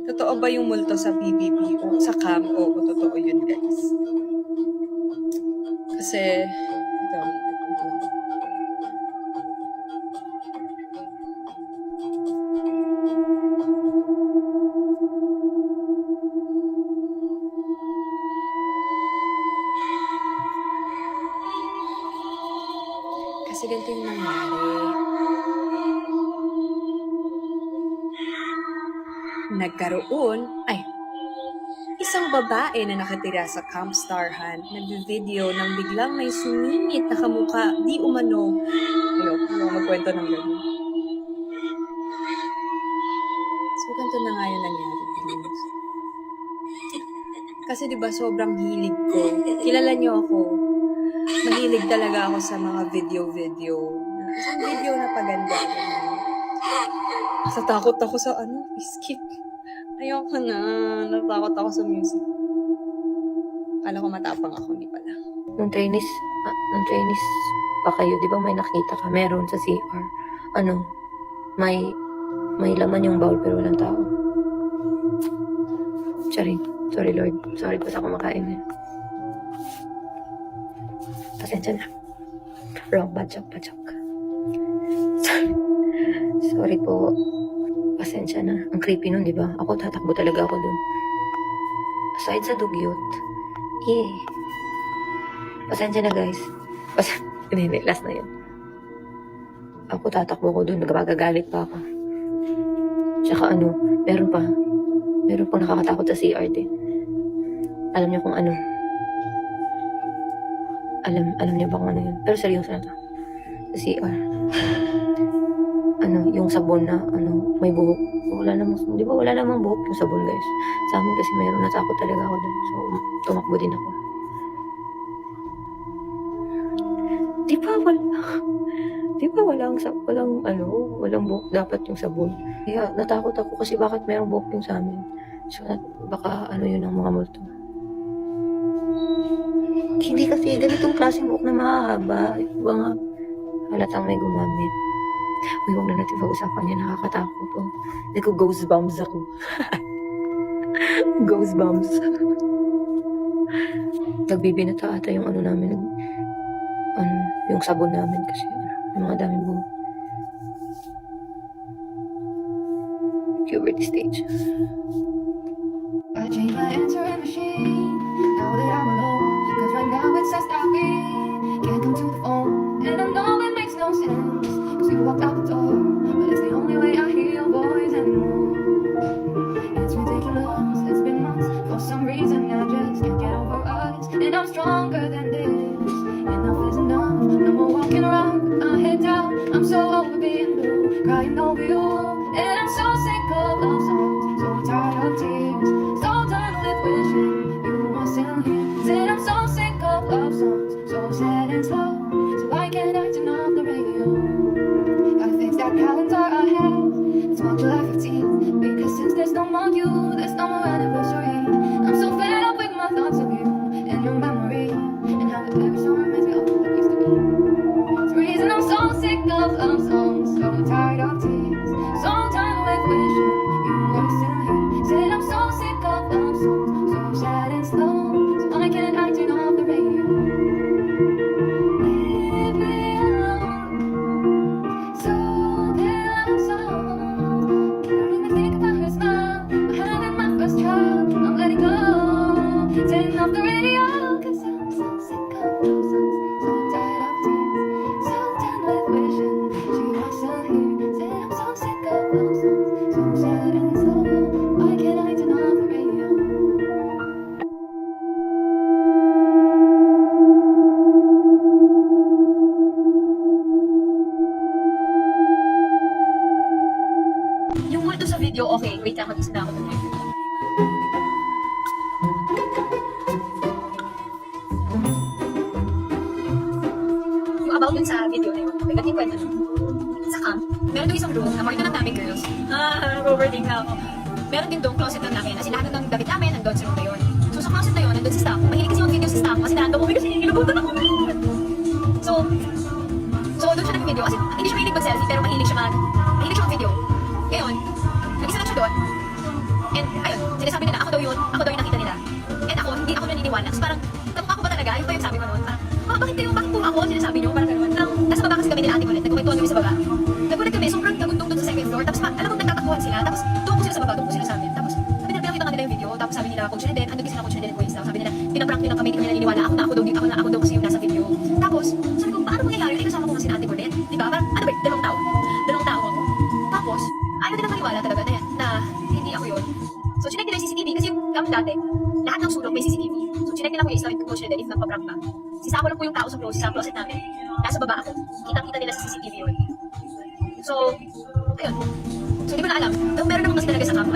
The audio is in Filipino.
Totoo ba yung multo sa PBB o sa camp? O totoo yun, guys. Kasi, ito, kasi ganito yung nangyari. Nagkaroon, isang babae na nakatira sa Camp Starhan, nag-video nang biglang may sumingit na kamukha, di umano. Ayoko magkwento ng gano'n. So, ganito na nga yung nangyari. Kasi diba sobrang hilig ko. Kilala niyo ako. Mahilig talaga ako sa mga video-video. Isang video na paganda. Sa takot ako sa skip. Ayoko na. Natakot ako sa music. Kala ko matapang ako, hindi pala. Nung Chinese pa kayo, di ba may nakita ka? Meron sa CR. May laman yung bowl pero walang tao. Sorry Lord. Sorry po sa kumakain eh. Pasensya na. Wrong, bad joke. Sorry po. Pasensya na. Ang creepy nun, di ba? Ako tatakbo talaga ako dun. Aside sa dugyot. Pasensya na, guys. Hindi, last na yun. Ako tatakbo ko dun. Nagpagagalit pa ako. Tsaka meron pang nakakatakot sa CR din. Alam niyo kung ano. Alam niyo ba kung ano yun? Pero seryoso na to. Sa CR. Yung sabon na, may buhok. Di ba wala namang buhok yung sabon, guys? Sa amin kasi meron, natakot talaga ako dun. So, tumakbo din ako. Di ba walang buhok dapat yung sabon. Kaya natakot ako kasi bakit merong buhok yung sa amin. So, baka yun ang mga multo. Hindi kasi ganitong klaseng buhok na mahahaba. Iba nga, halatang may gumamit. Huwag na natin pag-usapan yan, nakakatakot po. Nagko-goosebumps ako. Goosebumps. Nagbibinata ata yung namin, yung sabon namin kasi yung mga daming buhok. Puberty stage. I changed my answering machine. Now that I'm alone, cause right now it says stop me. Can't come to the phone, and I know it makes no sense. Cause we walked out the door, but it's the only way I hear your voice anymore. It's ridiculous, it's been months. For some reason I just can't get over us. And I'm stronger than this. Enough is enough, no more walking around with my head down. I'm so over being blue, crying over you. And I'm so sick of love songs, so tired of tears, so done with wishing you were still here. Said I'm so sick of love songs, so sad and slow. So why can't I turn off the radio? Gotta fix that calendar I have. It's on July 15th, because since there's no more you, there's no more anniversary. I'm so fed up with my thoughts of you and your memory, and how every song reminds me of what used to be. It's the reason I'm so sick of love songs, so tired of tears, so done with wishing you were still here. Said I'm so sick of love songs, so sad and slow. So why can't I turn off the radio? Leave me alone. So many love songs. Can't even think about her smile. We're having my first child. I'm letting go. Turn off the radio, cause I'm so sick of love songs, so tired of tears, so done with wishing she was still here. Said I'm so sick of love songs, so sad and slow. Why can't I turn off the radio? Yung multo sa video, okay. Wait lang, mag-isa na ako ng video. Yung about dun sa video na yun, may ganting kwento nun. Sa camp, meron doon isang room na makita ng namin girls. Overthink na ako. Meron din doon closet ng namin, na sinahan ng damit namin, nandun sa room na yun. So sa closet na yun, nandun si staff. Mahilig kasi yung video si staff, kasi nandun ko kasi nilubutan ako. So doon siya nag-video, kasi hindi siya mahilig mag-selfie, pero mahilig siya mag-video. Ngayon, nag-isa lang siya doon. And ayun, sinasabi nila, ako daw yung nakita nila. And ako, hindi ako naniniwala. Tapos parang, kamukha ko ba talaga? Yun pa yung sabi ko noon. Parang, bakit po ako? Sinasabi nyo? Parang gano'n. Nasa baba kasi kami nila Ate Colette. Nagkumentuhan kami sa baba. Nagulat kami, sobrang nagundong doon sa second floor. Tapos alam mo, nagtatakbuhan sila. Tapos doon po sila sa baba, doon po sila sa amin. Tapos sabi nila, pinakita nga nila yung video. Tapos sabi nila, Coach Reden, andun din sila Coach Reden and Kuya Isla. Sabi nila, pinaprank nila kami, hindi kami naniniwala. Ako daw kasi yung nasa video. Tapos, sabi ko, paano mangyayari? Hindi kasama ko nga si Ate Colette. Di ba? Parang, ano ba, dalawang tao ako. Tapos, ayaw nila maniwala talaga na hindi ako yun. So, chinek nila yung CCTV kasi yung kami dati, lahat ng sulok may CCTV. So, chinek nila Kuya Isla and Coach Reden if nagpa-prank ba. Sisama lang po yung tao sa closet namin. Nasa baba ako. Kitang-kita nila sa CCTV yun. So, ayun. So, hindi ko na alam. Meron naman kasi talaga sa camp.